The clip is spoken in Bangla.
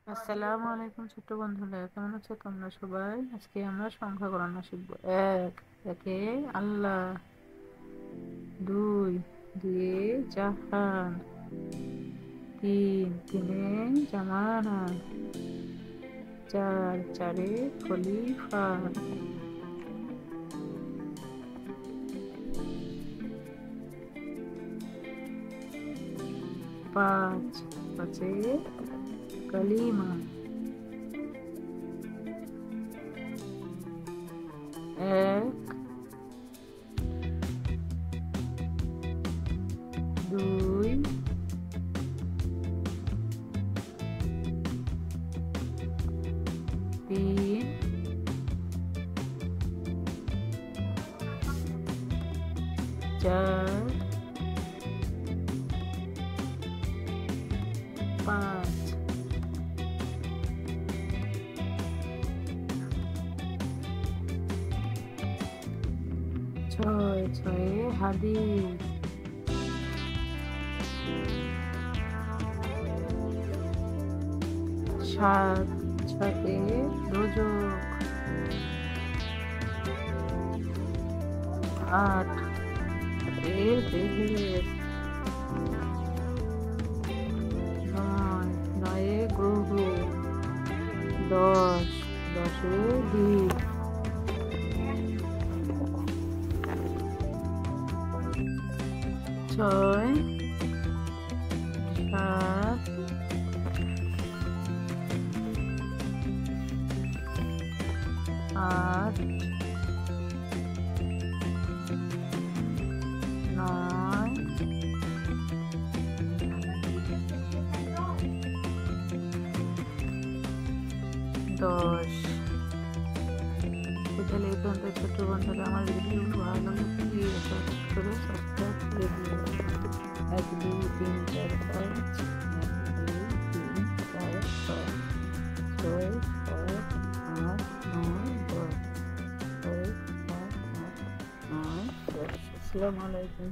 আসসালামু আলাইকুম ছোট্ট বন্ধুরা, কেমন আছো তোমরা সবাই? আজকে আমরা সংখ্যা গণনা শিখবো। এক, একে আল্লাহ। দুই, দুয়ে জাহান। তিন, তিনে জামানা। চার, চারে খলিফা। পাঁচ, পাঁচে কালিমা। এক, দুই, তিন, চার, পাঁচ। ছয়, ছয়ে হাদিস। সাত, সাতে রোজক। আট, আটে বেহেস। নয়, নয়ে গ্রহ। দশ, দশে দ্বীপ। ছয়, সাত, আট, নয়, দশ। তাহলে এই পর্যন্ত ছোট্ট বন্ধুরা, আমার ভিডিও ভালো লাগলে প্লিজ করে সাবস্ক্রাইব করে দিও। এক, দুই, তিন, চার, পাঁচ। এক, দুই, তিন, চার, পাঁচ। ছয়, সাত, আট, নয়, দশ। ছয়, সাত, আট, নয়, দশ। আসসালামু আলাইকুম।